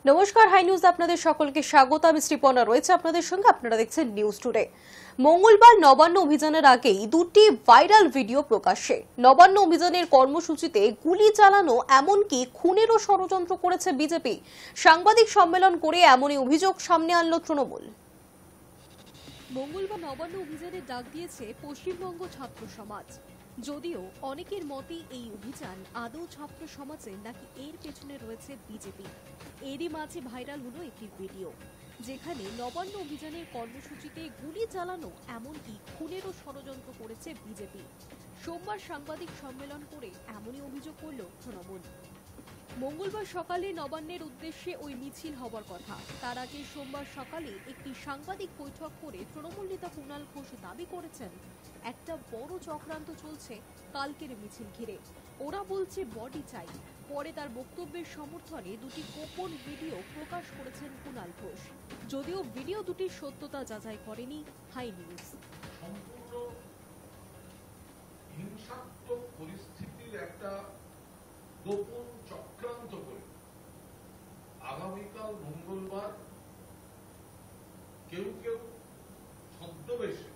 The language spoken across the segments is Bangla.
নমস্কার, হাই নিউজ আপনাদের সকলকে স্বাগত। আমি শ্রীপর্ণা রয়েছে আপনাদের সঙ্গে। আপনারা দেখছেন নিউজ টুডে। মঙ্গলবার নবান্ন অভিযানের আগেই দুটি ভাইরাল ভিডিও প্রকাশ্যে। নবান্ন অভিযানের কর্মসূচিতে গুলি চালানো, এমনকি খুনেরও ষড়যন্ত্র করেছে বিজেপি। সাংবাদিক সম্মেলন করে এমনই অভিযোগ সামনে আনল তৃণমূল। মঙ্গলবার নবান্ন অভিযানের ডাক দিয়েছে পশ্চিমবঙ্গ ছাত্র সমাজ। যদিও অনেকের মতে এই অভিযান আদৌ ছাত্র সমাজের নাকি এর পেছনে রয়েছে বিজেপি। এরই মাঝে ভাইরাল হলো একটি ভিডিও, যেখানে নবান্ন অভিযানের কর্মসূচিতে গুলি চালানো, এমনকি খুনেরও ষড়যন্ত্র করেছে বিজেপি। সোমবার সাংবাদিক সম্মেলন করে এমনই অভিযোগ করল তৃণমূল। মঙ্গলবার সকালে নবান্নের উদ্দেশ্যে ওই মিছিল হবার কথা। তার আগে সোমবার সকালে একটি সাংবাদিক বৈঠক করে তৃণমূল নেতা কুণাল ঘোষ দাবি করেছেন, একটা বড় চক্রান্ত চলছে কালকের মিছিল ঘিরে। ওরা বলছে বডি চাই। পরে তার বক্তব্যের সমর্থনে দুটি গোপন ভিডিও প্রকাশ করেছেন কুণাল ঘোষ। যদিও ভিডিও দুটির সত্যতা যাচাই করেনি হাই নিউজ। সম্পূর্ণ হিংসাত্মক পরিস্থিতির একটা গোপন চক্রান্ত করে আগামীকাল মঙ্গলবার কেউ কেউ ছদ্মবেশে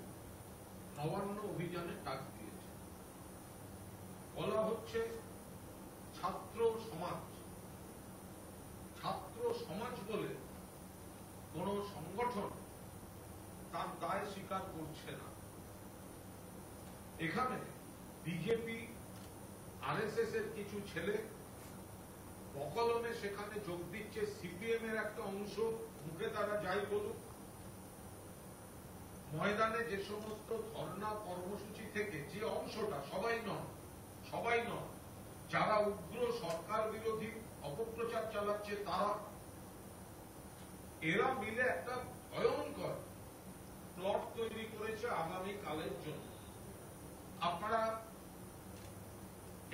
নবান্ন অভিযানে ডাক দিয়েছে। বলা হচ্ছে ছাত্র সমাজ। ছাত্র সমাজ বলে কোন সংগঠন তার দায় স্বীকার করছে না। এখানে বিজেপি, আরএসএস এর কিছু ছেলে বকলমে সেখানে যোগ দিচ্ছে। সিপিএম এর একটা অংশ মুখে তারা যাই বলুক, ময়দানে যে সমস্ত ধর্ণা কর্মসূচি থেকে যে অংশটা, সবাই নন, যারা উগ্র সরকার বিরোধী অপপ্রচার চালাচ্ছে তারা, এরা মিলে একটা ভয়ঙ্কর প্লট তৈরি করেছে আগামী কালের জন্য। আপনারা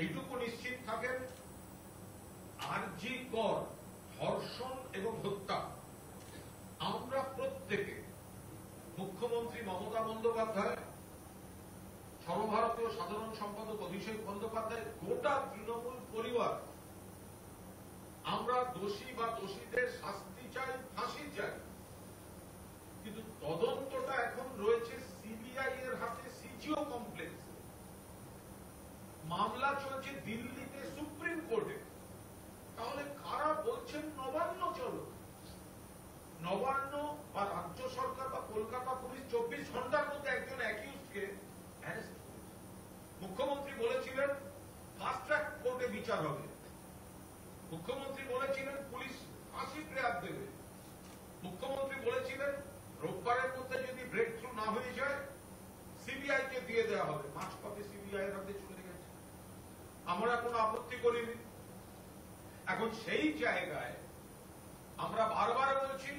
এইটুকু নিশ্চিত থাকেন, আরজি কর ধর্ষণ এবং হত্যা আমরা প্রত্যেকে, মুখ্যমন্ত্রী মমতা বন্দ্যোপাধ্যায়, সর্বভারতীয় সাধারণ সম্পাদক অভিষেক বন্দ্যোপাধ্যায়, গোটা তৃণমূল পরিবার, আমরা দোষী বা দোষীদের শাস্তি চাই, ফাঁসি চাই। কিন্তু তদন্তটা এখন রয়েছে সিবিআই এর হাতে, সিজিও কমপ্লেক্স। মামলা চলছে দিল্লিতে সুপ্রিম কোর্টে। তাহলে কারা বলছেন নবান্ন চলো? নবান্ন বা রাজ্য সরকার বা কলকাতা পুলিশ 24 ঘন্টার মধ্যে একজন অ্যাকিউজকে অ্যারেস্ট করেছে। মুখ্যমন্ত্রী বলেছিলেন ফাস্ট ট্র্যাক কোর্টে বিচার হবে। মুখ্যমন্ত্রী বলেছিলেন পুলিশ ফাঁসি প্রেয়ার দেবে। মুখ্যমন্ত্রী বলেছিলেন রোববারের মধ্যে যদি ব্রেক থ্রু না হয়ে যায় সিবিআই কে দিয়ে দেওয়া হবে। 5 কপি সিবিআই এর হাতে চলে গেছে। আমরা কোনো আপত্তি করিনি। এখন সেই জায়গায় আমরা বারবার বলছি,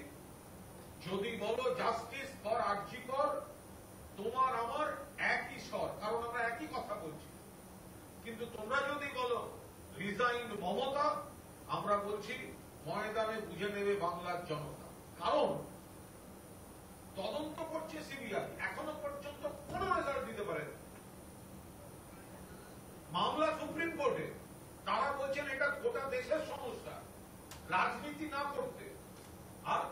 যদি বলো জাস্টিস ফর আরজি কর, তোমার আমার একই স্বর, কারণ আমরা একই কথা বলছি। কিন্তু তোমরা যদি বলো রিজাইন মমতা, আমরা বলছি ময়দানে বুঝে নেবে বাংলার জনতা। কারণ তদন্ত করছে সিবিআই, এখনো পর্যন্ত কোন রেজাল্ট দিতে পারে না। মামলা সুপ্রিম কোর্টে, তারা বলছেন এটা গোটা দেশের সমস্যা, রাজনীতি না করতে। আর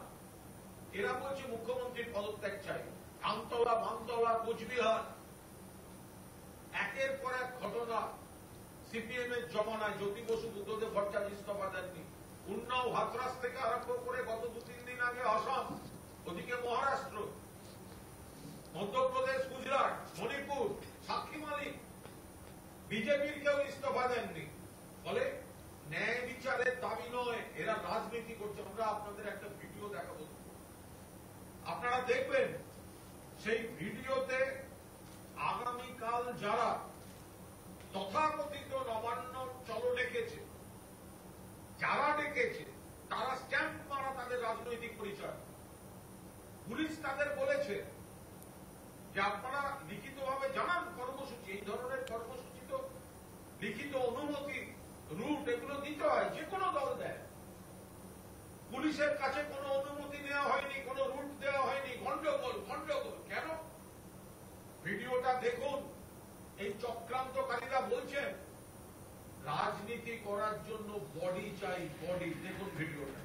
এরা বলছে মুখ্যমন্ত্রীর পদত্যাগ চাই। আমতলা, বামতলা, কোচবিহার, একের পর এক ঘটনা। সিপিএম এর জমানায় জ্যোতি বসু, বুদ্ধদেব ভট্টাচার্য ইস্তফা দেননি। উন্নাও, হাতরাস থেকে আরম্ভ করে গত 2-3 দিন আগে আসাম, ওদিকে মহারাষ্ট্র, মধ্যপ্রদেশ, গুজরাট, মণিপুর, সাক্ষী মালিক, বিজেপির কেউ ইস্তফা দেননি। ফলে ন্যায় বিচারের দাবি নয়, এরা রাজনীতি করছে। আমরা আপনাদের একটা ভিডিও দেখাবো, আপনারা দেখবেন। সেই ভিডিওতে আগামীকাল যারা তথাকথিত নবান্ন চলো ডেকেছে, যারা ডেকেছে তারা স্ট্যাম্প মারা তাদের রাজনৈতিক পরিচয়। পুলিশ তাদের বলেছে যে আপনারা লিখিতভাবে জানান কর্মসূচি। এই ধরনের কর্মসূচি তো লিখিত অনুমতি, রুট, এগুলো দিতে হয়, যে কোনো দল দেয়। পুলিশের কাছে কোনো অনুমতি নেওয়া হয়নি, কোনো রুট দেওয়া হয়নি। গন্ডগোল। কেন? ভিডিওটা দেখুন। এই চক্রান্তকারীরা বলছেন রাজনীতি করার জন্য বডি চাই, বডি। দেখুন ভিডিওটা।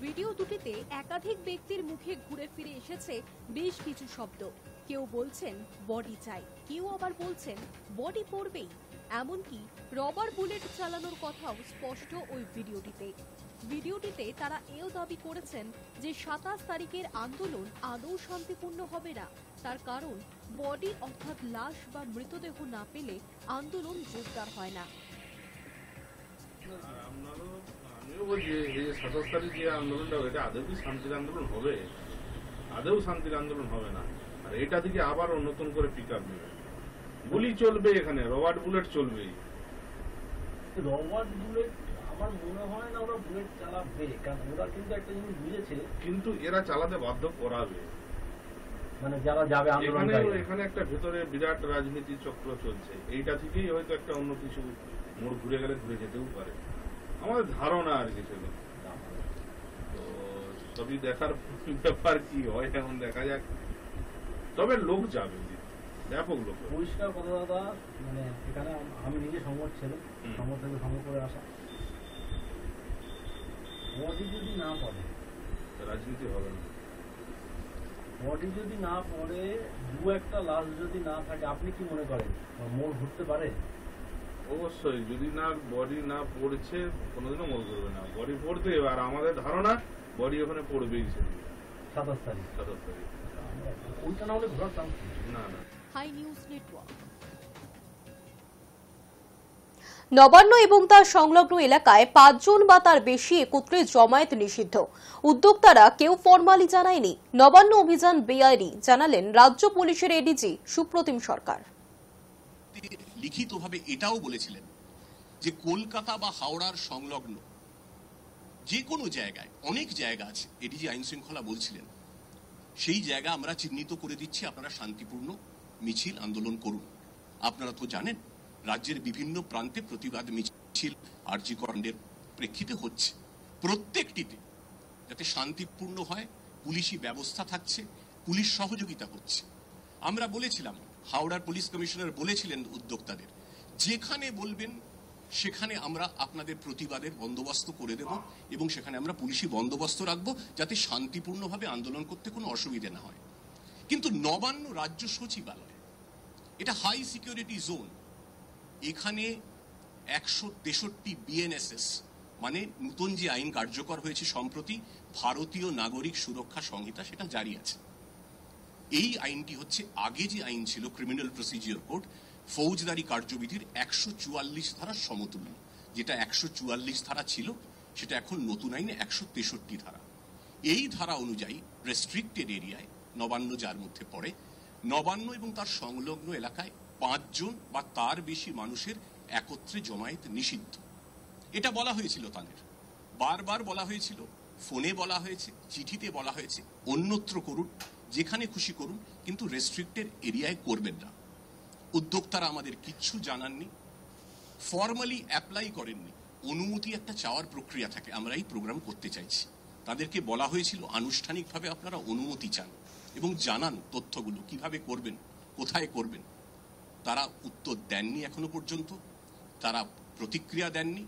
ভিডিও দুটিতে একাধিক ব্যক্তির মুখে ঘুরে ফিরে এসেছে বেশ কিছু শব্দ। কেউ বলছেন বডি চাই, কেউ আবার বলছেন বডি পড়বেই। এমনকি রবার বুলেট চালানোর কথাও স্পষ্ট ওই ভিডিওটিতে তারা এও দাবি করেছেন যে 27 তারিখের আন্দোলন আদৌ শান্তিপূর্ণ হবে না। তার কারণ বডি অর্থাৎ লাশ বা মৃতদেহ না পেলে আন্দোলন জোরদার হয় না। আমিও বলছি এই 27 তারিখ যে আন্দোলনটা এটা আদৌ কি শান্তির আন্দোলন হবে? আদৌ শান্তির আন্দোলন হবে না। আর এটা থেকে আবার নতুন করে পিক আপ নেবে, গুলি চলবে, এখানে রবার্ট বুলেট চলবেই। রবার্ট বুলেট আমার মনে হয় না ওরা বুলেট চালাবে, কারণ ওরা কিন্তু একটা জিনিস বুঝেছে, কিন্তু এরা চালাতে বাধ্য করাবে, মানে যারা যাবে এখানে একটা ভেতরে বিরাট রাজনীতি চক্র চলছে। এইটা থেকেই হয়তো একটা অন্য কিছু মোড় ঘুরে গেলে ঘুরে যেতেও পারে, আমাদের ধারণা আর কিছু না। তো সবই দেখার ব্যাপার, কি হয় এখন দেখা যাক। তবে লোক যাবে, ব্যাপক লোক। পরিষ্কার কথা দাদা, মানে এখানে আমি নিজে সংবাদ ছেলে, সংবাদ থেকে সংবাদ করে আসা, বডি যদি না পড়ে রাজনীতি হবে না। বডি যদি না পড়ে, দু একটা লাশ যদি না থাকে, আপনি কি মনে করেন মোড় ঘুরতে পারে? অবশ্যই, যদি না বডি না পড়ছে কোনোদিনও মোড় ঘুরবে না, বডি পড়তে। আর আমাদের ধারণা বডি ওখানে পড়বেই, 27 তারিখ। ওইটা না হলে ঘোরার চান্স না। High news network. নবান্ন এবং তার সংলগ্ন এলাকায় 5 জন বা তার বেশি একত্রে জমায়েত নিষিদ্ধ। উদ্যোক্তারা কেউ ফরমালি জানায়নি। নবান্ন অভিযান বেআইনি জানালেন রাজ্য পুলিশের এডিজি সুপ্রতিম সরকার। লিখিতভাবে এটাও বলেছিলেন যে কলকাতা বা হাওড়ার সংলগ্ন যে কোনো জায়গায়, অনেক জায়গা আছে, এডিজি আইন শৃঙ্খলা বলছিলেন, সেই জায়গা আমরা চিহ্নিত করে দিচ্ছি, আপনারা শান্তিপূর্ণ মিছিল আন্দোলন করুন। আপনারা তো জানেন রাজ্যের বিভিন্ন প্রান্তে প্রতিবাদ মিছিল আরজি কাণ্ডের প্রেক্ষিতে হচ্ছে, প্রত্যেকটিতে যাতে শান্তিপূর্ণ হয়, পুলিশি ব্যবস্থা থাকছে, পুলিশ সহযোগিতা করছে। আমরা বলেছিলাম, হাওড়ার পুলিশ কমিশনার বলেছিলেন উদ্যোক্তাদের, যেখানে বলবেন সেখানে আমরা আপনাদের প্রতিবাদের বন্দোবস্ত করে দেব এবং সেখানে আমরা পুলিশি বন্দোবস্ত রাখবো যাতে শান্তিপূর্ণভাবে আন্দোলন করতে কোনো অসুবিধে না হয়। কিন্তু নবান্ন রাজ্য সচিবালয় এটা হাই সিকিউরিটি জোন, এখানে 163 বিএনএসএস মানে নতুন যে আইন কার্যকর হয়েছে সম্প্রতি, ভারতীয় নাগরিক সুরক্ষা সংহিতা, সেটা জারি আছে। এই আইনটি হচ্ছে আগে যে আইন ছিল ক্রিমিনাল প্রসিজিওর কোড, ফৌজদারি কার্যবিধির 144 ধারার সমতুল্য। যেটা 144 ধারা ছিল সেটা এখন নতুন আইনে 163 ধারা। এই ধারা অনুযায়ী রেস্ট্রিক্টেড এরিয়ায়, নবান্ন যার মধ্যে পড়ে, নবান্ন এবং তার সংলগ্ন এলাকায় 5 জন বা তার বেশি মানুষের একত্রে জমায়েত নিষিদ্ধ। এটা বলা হয়েছিল তাদের, বারবার বলা হয়েছিল, ফোনে বলা হয়েছে, চিঠিতে বলা হয়েছে, অন্যত্র করুন, যেখানে খুশি করুন, কিন্তু রেস্ট্রিক্টেড এরিয়ায় করবেন না। উদ্যোক্তারা আমাদের কিচ্ছু জানাননি, ফর্মালি অ্যাপ্লাই করেননি। অনুমতি একটা চাওয়ার প্রক্রিয়া থাকে, আমরা এই প্রোগ্রাম করতে চাইছি। তাদেরকে বলা হয়েছিল আনুষ্ঠানিকভাবে আপনারা অনুমতি চান এবং জানান তথ্যগুলো, কিভাবে করবেন, কোথায় করবেন। তারা উত্তর দেননি এখনো পর্যন্ত, তারা প্রতিক্রিয়া দেননি।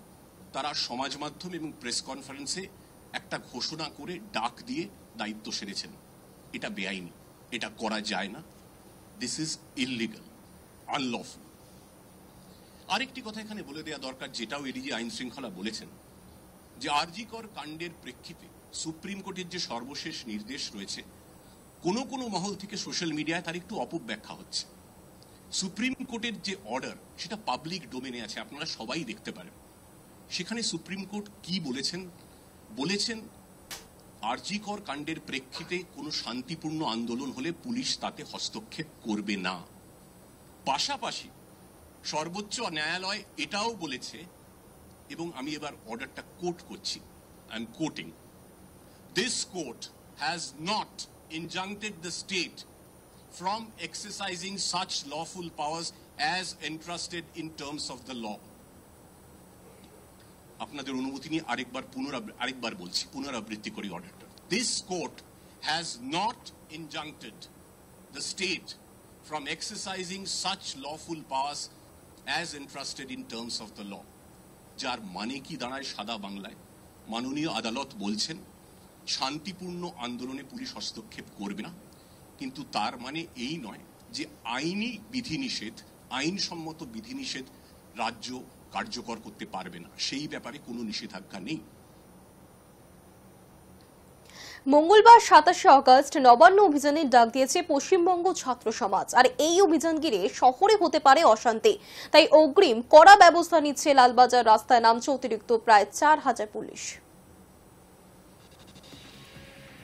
তারা সমাজ মাধ্যম এবং প্রেস কনফারেন্সে একটা ঘোষণা করে ডাক দিয়ে দায়িত্ব সেরেছেন। এটা বেআইনি, এটা করা যায় না, দিস ইজ ইললিগাল, আনলফুল। আরেকটি কথা এখানে বলে দেওয়া দরকার, যেটাও এডিজি আইন শৃঙ্খলা বলেছেন, যে আরজি কর কাণ্ডের প্রেক্ষিতে সুপ্রিম কোর্টের যে সর্বশেষ নির্দেশ রয়েছে, কোনো কোনো মহল থেকে সোশ্যাল মিডিয়ায় তার একটু অপব্যাখ্যা হচ্ছে। সুপ্রিম কোর্টের যে অর্ডার সেটা পাবলিক ডোমেনে আছে, আপনারা সবাই দেখতে পারেন। সেখানে সুপ্রিম কোর্ট কি বলেছেন? বলেছেন আরজি কর কাণ্ডের প্রেক্ষিতে কোনো শান্তিপূর্ণ আন্দোলন হলে পুলিশ তাতে হস্তক্ষেপ করবে না। পাশাপাশি সর্বোচ্চ ন্যায়ালয় এটাও বলেছে, এবং আমি এবার অর্ডারটা কোট করছি, I am quoting, this court has not injuncted the state from exercising such lawful powers as entrusted in terms of the law. আপনাদের অনুমতি নিয়ে আরেকবার বলছি, পুনরাবৃত্তি করি অর্ডারটা। This court has not injuncted the state from exercising such lawful powers as entrusted in terms of the law. যার মানে কি দাঁড়ায় সাদা বাংলায়? মাননীয় আদালত বলছেন শান্তিপূর্ণ আন্দোলনে পুলিশ হস্তক্ষেপ করবে না, কিন্তু তার মানে এই নয় যে আইনি বিধিনিষেধ, আইনসম্মত বিধিনিষেধ রাজ্য কার্যকর করতে পারবে না, সেই ব্যাপারে কোনো নিষেধাজ্ঞা নেই। মঙ্গলবার 27শে আগস্ট নবান্ন অভিযানের ডাক দিয়েছে পশ্চিমবঙ্গ ছাত্র সমাজ। আর এই অভিযান ঘিরে শহরে হতে পারে অশান্তি, তাই অগ্রিম কড়া ব্যবস্থা নিচ্ছে লালবাজার। রাস্তায় নামছে অতিরিক্ত প্রায় 4000 পুলিশ।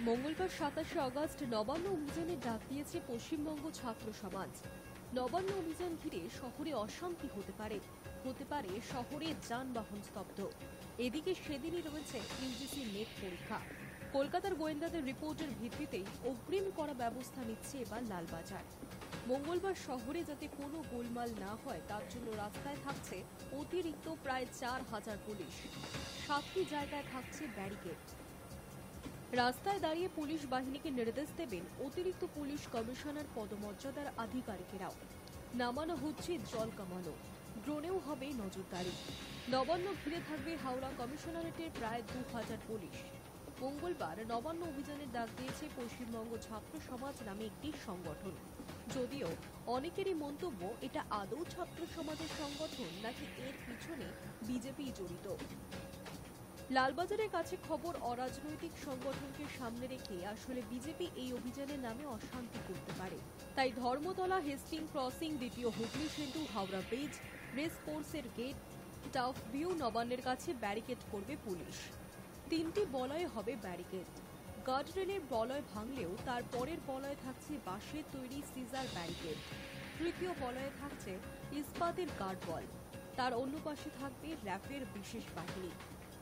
মঙ্গলবার 27শে আগস্ট নবান্ন অভিযানের ডাক দিয়েছে পশ্চিমবঙ্গ ছাত্র সমাজ। নবান্ন অভিযান ঘিরে শহরে অশান্তি হতে পারে শহরে যানবাহন স্তব্ধ। এদিকে সেদিনই রয়েছে ইউজিসি নেট পরীক্ষা। কলকাতার গোয়েন্দাদের রিপোর্টের ভিত্তিতেই অগ্রিম করা ব্যবস্থা নিচ্ছে এবার লালবাজার। মঙ্গলবার শহরে যাতে কোনো গোলমাল না হয় তার জন্য রাস্তায় থাকছে অতিরিক্ত প্রায় 4000 পুলিশ। 7টি জায়গায় থাকছে ব্যারিকেড। রাস্তায় দাঁড়িয়ে পুলিশ বাহিনীকে নির্দেশ দেবেন অতিরিক্ত পুলিশ কমিশনার পদমর্যাদার আধিকারিকেরাও। নামানো হচ্ছে জল কামানো, ড্রোনেও হবে নজরদারি। নবান্ন ঘিরে থাকবে হাওড়া কমিশনারেটের প্রায় 2000 পুলিশ। মঙ্গলবার নবান্ন অভিযানের ডাক দিয়েছে পশ্চিমবঙ্গ ছাত্র সমাজ নামে একটি সংগঠন। যদিও অনেকেরই মন্তব্য এটা আদৌ ছাত্র সমাজের সংগঠন নাকি এর পিছনে বিজেপি জড়িত। লালবাজারের কাছে খবর, অরাজনৈতিক সংগঠনকে সামনে রেখে আসলে বিজেপি এই অভিযানের নামে অশান্তি করতে পারে। তাই ধর্মতলা, হেস্টিং ক্রসিং, দ্বিতীয় হুগলি সেতু, হাওড়া ব্রিজ, রেস কোর্সের গেট, টাফ ভিউ, নবান্নের কাছে ব্যারিকেড করবে পুলিশ। 3টি বলয়ে হবে ব্যারিকেড। গার্ডরেলের বলয় ভাঙলেও তার পরের বলয়ে থাকছে বাঁশের তৈরি সিজার ব্যারিকেড। তৃতীয় বলয়ে থাকছে ইস্পাতের গার্ড ওয়াল। তার অন্য পাশে থাকবে র্যাফের বিশেষ বাহিনী।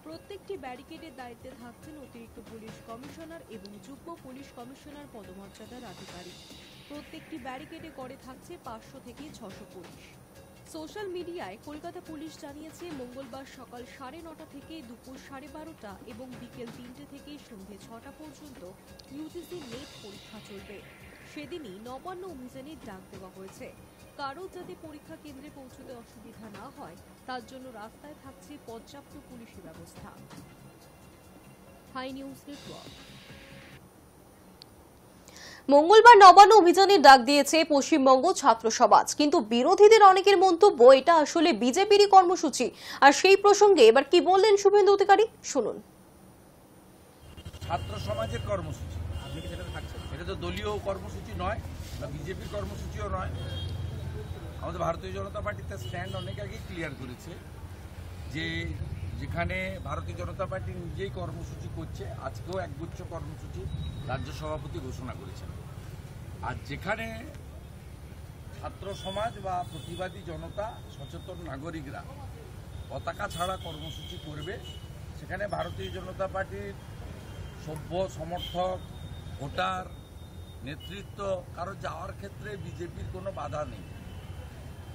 প্রত্যেকটি ব্যারিকেডের দায়িত্বে থাকছেন অতিরিক্ত পুলিশ কমিশনার এবং যুগ্ম পুলিশ কমিশনার পদমর্যাদার আধিকারিক। প্রত্যেকটি ব্যারিকেডে গড়ে থাকছে 500 থেকে 600 পুলিশ। সোশ্যাল মিডিয়ায় কলকাতা পুলিশ জানিয়েছে মঙ্গলবার সকাল 9:30 থেকে দুপুর 12:30 এবং বিকেল 3টে থেকে সন্ধ্যে 6টা পর্যন্ত ইউজিসি নেট পরীক্ষা চলবে। সেদিনই নবান্ন অভিযানের ডাক দেওয়া হয়েছে। কারো যাতে পরীক্ষা কেন্দ্রে পৌঁছতে অসুবিধা না হয় তার জন্য রাস্তায় থাকছে পর্যাপ্ত পুলিশি ব্যবস্থা। Hi news Network. মঙ্গলবার নবান্ন অভিযানের ডাক দিয়েছে পশ্চিমবঙ্গ ছাত্র সমাজ, কিন্তু বিরোধীদের অনেকের মন্তব্য এটা আসলে বিজেপিরই কর্মসূচি। আর সেই প্রসঙ্গে এবার কি বললেন শুভেন্দু অধিকারী, শুনুন। ছাত্র সমাজের কর্মসূচি, আপনি কি সেটা থাকছেন? এটা তো দলীয় কর্মসূচি নয় বা বিজেপির কর্মসূচিও নয়। আমাদের ভারতীয় জনতা পার্টি তার স্ট্যান্ড অনেক আগেই ক্লিয়ার করেছে যে যেখানে ভারতীয় জনতা পার্টি নিজেই কর্মসূচি করছে, আজকেও একগুচ্ছ কর্মসূচি রাজ্য সভাপতি ঘোষণা করেছেন। আর যেখানে ছাত্র সমাজ বা প্রতিবাদী জনতা, সচেতন নাগরিকরা পতাকা ছাড়া কর্মসূচি করবে, সেখানে ভারতীয় জনতা পার্টির সভ্য সমর্থক, ভোটার, নেতৃত্ব কারো যাওয়ার ক্ষেত্রে বিজেপির কোনো বাধা নেই।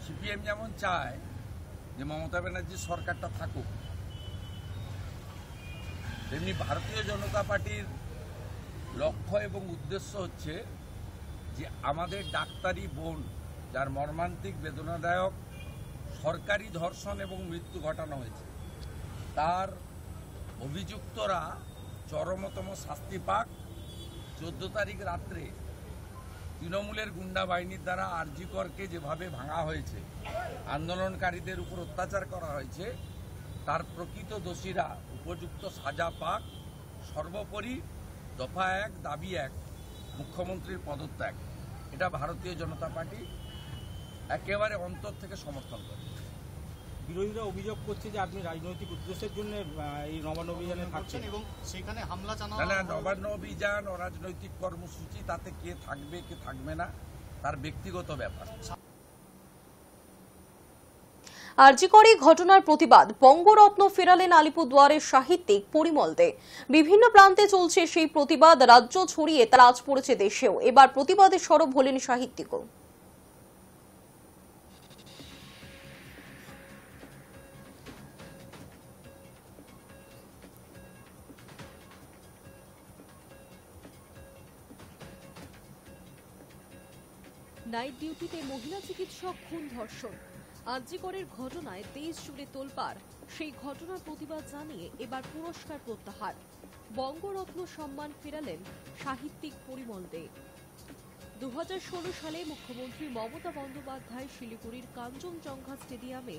সিপিএম যেমন চায় যে মমতা ব্যানার্জির সরকারটা থাকুক, তেমনি ভারতীয় জনতা পার্টির লক্ষ্য এবং উদ্দেশ্য হচ্ছে যে আমাদের ডাক্তারি বোন, যার মর্মান্তিক বেদনাদায়ক সরকারি ধর্ষণ এবং মৃত্যু ঘটানো হয়েছে, তার অভিযুক্তরা চরমতম শাস্তি পাক। 14 তারিখ রাত্রে তৃণমূলের গুন্ডা বাহিনীর দ্বারা আরজি করকে যেভাবে ভাঙা হয়েছে, আন্দোলনকারীদের উপর অত্যাচার করা হয়েছে, তার প্রকৃত দোষীরা উপযুক্ত সাজা পাক। সর্বোপরি দফা 1, দাবি 1, মুখ্যমন্ত্রীর পদত্যাগ। এটা ভারতীয় জনতা পার্টি একেবারে অন্তর থেকে সমর্থন করে। বিরোধীরা অভিযোগ করছে যে আপনি রাজনৈতিক উদ্দেশ্যের জন্য এই নবান্ন অভিযানে থাকছেন এবং সেখানে হামলা চালানো। না, নবান্ন অভিযান অরাজনৈতিক কর্মসূচি, তাতে কে থাকবে কে থাকবে না তার ব্যক্তিগত ব্যাপার। আরজি করে ঘটনার প্রতিবাদ, বঙ্গরত্ন ফেরালেন আলিপুরদুয়ারের সাহিত্যিক পরিমল দে। বিভিন্ন প্রান্তে চলছে সেই প্রতিবাদ, রাজ্য ছড়িয়ে তার আজ পড়েছে দেশেও। এবার প্রতিবাদে সরব হলেন সাহিত্যিকও। নাইট ডিউটিতে মহিলা চিকিৎসক খুন, ধর্ষণ। আরজি করের ঘটনায় দেশ জুড়ে তোলপাড়। সেই ঘটনার প্রতিবাদ জানিয়ে এবার পুরস্কার প্রত্যাহার। বঙ্গরত্ন সম্মান ফেরালেন সাহিত্যিক পরিমল দে। 2016 সালে মুখ্যমন্ত্রী মমতা বন্দ্যোপাধ্যায় শিলিগুড়ির কাঞ্চনজঙ্ঘা স্টেডিয়ামে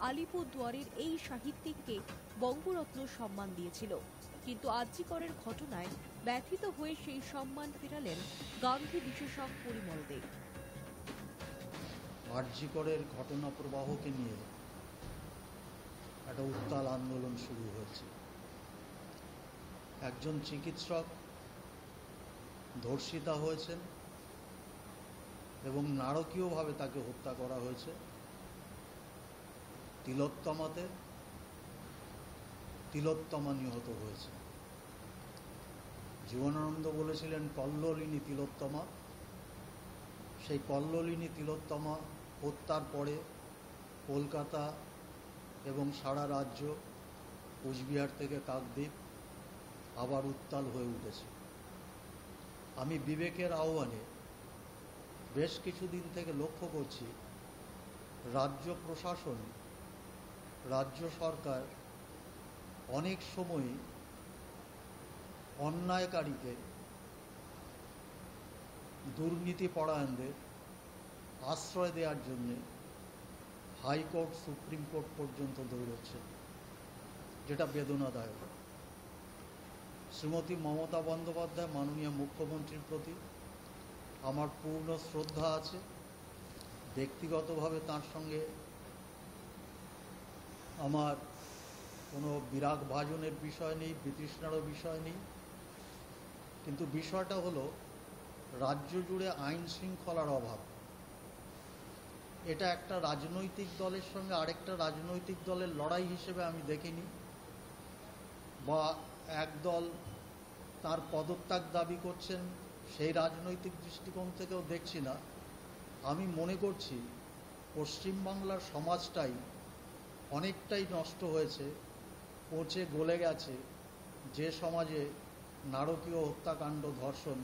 আলিপুরদুয়ারের এই সাহিত্যিককে বঙ্গরত্ন সম্মান দিয়েছিল, কিন্তু আরজিকরের ঘটনায় ব্যথিত হয়ে সেই সম্মান ফেরালেন গান্ধী বিশেষজ্ঞ পরিমল দে। আরজিকরের ঘটনা প্রবাহকে নিয়ে একটা উত্তাল আন্দোলন শুরু হয়েছে। একজন চিকিৎসক ধর্ষিতা হয়েছেন এবং নারকীয়ভাবে তাকে হত্যা করা হয়েছে। তিলোত্তমা নিহত হয়েছে। জীবনানন্দ বলেছিলেন কল্লোলিনী তিলোত্তমা। সেই কল্লোলিনী তিলোত্তমা হত্যার পরে কলকাতা এবং সারা রাজ্য, কোচবিহার থেকে কাকদ্বীপ আবার উত্তাল হয়ে উঠেছে। আমি বিবেকের আহ্বানে বেশ কিছুদিন থেকে লক্ষ্য করছি রাজ্য প্রশাসন, রাজ্য সরকার অনেক সময় অন্যায়কারীকে, দুর্নীতি পরায়ণদের আশ্রয় দেওয়ার জন্য হাইকোর্ট, সুপ্রিম কোর্ট পর্যন্ত দৌড়চ্ছে, যেটা বেদনাদায়ক। শ্রীমতী মমতা বন্দ্যোপাধ্যায় মাননীয় মুখ্যমন্ত্রীর প্রতি আমার পূর্ণ শ্রদ্ধা আছে। ব্যক্তিগতভাবে তার সঙ্গে আমার কোনো বিরাগ ভাজনের বিষয় নেই, বিতৃষ্ণারও বিষয় নেই, কিন্তু বিষয়টা হলো রাজ্য জুড়ে আইন শৃঙ্খলার অভাব। এটা একটা রাজনৈতিক দলের সঙ্গে আরেকটা রাজনৈতিক দলের লড়াই হিসেবে আমি দেখিনি, বা একদল তার পদত্যাগ দাবি করছেন সেই রাজনৈতিক দৃষ্টিকোণ থেকেও দেখছি না। আমি মনে করছি পশ্চিমবাংলার সমাজটাই অনেকটাই নষ্ট হয়েছে, পচে গলে গেছে, যে সমাজে নারকীয় হত্যাকাণ্ড, ধর্ষণ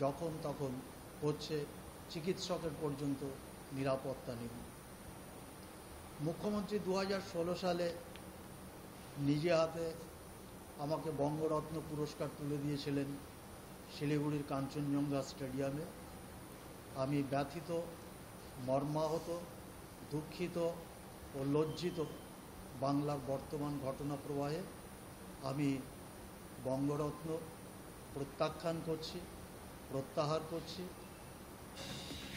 যখন তখন হচ্ছে, চিকিৎসকের পর্যন্ত নিরাপত্তা নেই। মুখ্যমন্ত্রী 2016 সালে নিজে হাতে আমাকে বঙ্গরত্ন পুরস্কার তুলে দিয়েছিলেন শিলিগুড়ির কাঞ্চনজঙ্ঘা স্টেডিয়ামে। আমি ব্যথিত, মর্মাহত, দুঃখিত ও লজ্জিত বাংলার বর্তমান ঘটনা প্রবাহে। আমি বঙ্গরত্ন প্রত্যাখ্যান করছি, প্রত্যাহার করছি।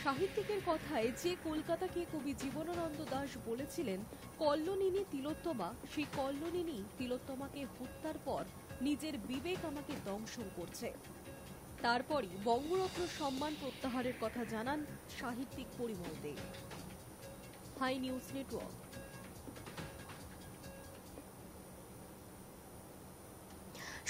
সাহিত্যিকের কথায় যে কলকাতাকে কবি জীবনানন্দ দাশ বলেছিলেন কল্লোলিনী তিলোত্তমা, সেই কল্লোলিনী তিলোত্তমাকে হত্যার পর নিজের বিবেক আমাকে দংশন করছে। তারপরই বঙ্গরত্ন সম্মান প্রত্যাহারের কথা জানান সাহিত্যিক Parimal De. Hi news network.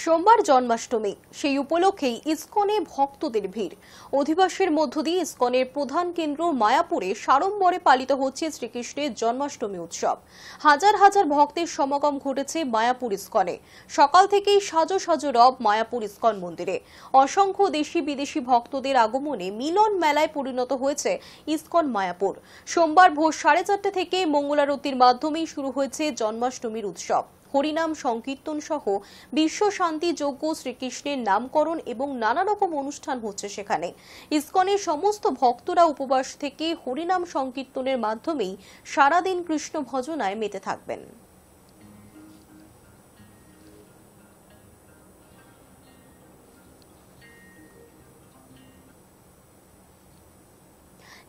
সোমবার জন্মাষ্টমী, সেই উপলক্ষেই ইসকনে ভক্তদের ভিড়। অধিবাসের মধ্য দিয়ে ইসকনের প্রধান কেন্দ্র মায়াপুরে সাড়ম্বরে পালিত হচ্ছে শ্রীকৃষ্ণের জন্মাষ্টমী উৎসব। হাজার হাজার ভক্তের সমাগম ঘটেছে মায়াপুর ইসকনে। সকাল থেকেই সাজো সাজো রব মায়াপুর ইসকন মন্দিরে। অসংখ্য দেশি বিদেশি ভক্তদের আগমনে মিলন মেলায় পরিণত হয়েছে ইসকন মায়াপুর। সোমবার ভোর 4:30 থেকে মঙ্গলারতির মাধ্যমেই শুরু হয়েছে জন্মাষ্টমীর উৎসব। হরিনাম সংকীর্তন সহ বিশ্ব শান্তি যজ্ঞ, শ্রীকৃষ্ণের নামকরণ এবং নানা রকম অনুষ্ঠান হচ্ছে সেখানে। ইসকনের সমস্ত ভক্তরা উপবাস থেকে হরিনাম সংকীর্তনের মাধ্যমেই সারাদিন কৃষ্ণ ভজনায় মেতে থাকবেন।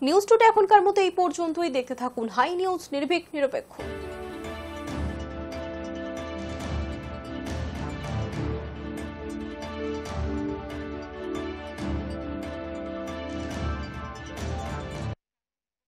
নিউজ টুডে এখনকার মতো এই পর্যন্তই। দেখতে থাকুন হাই নিউজ, নির্ভীক নিরপেক্ষ।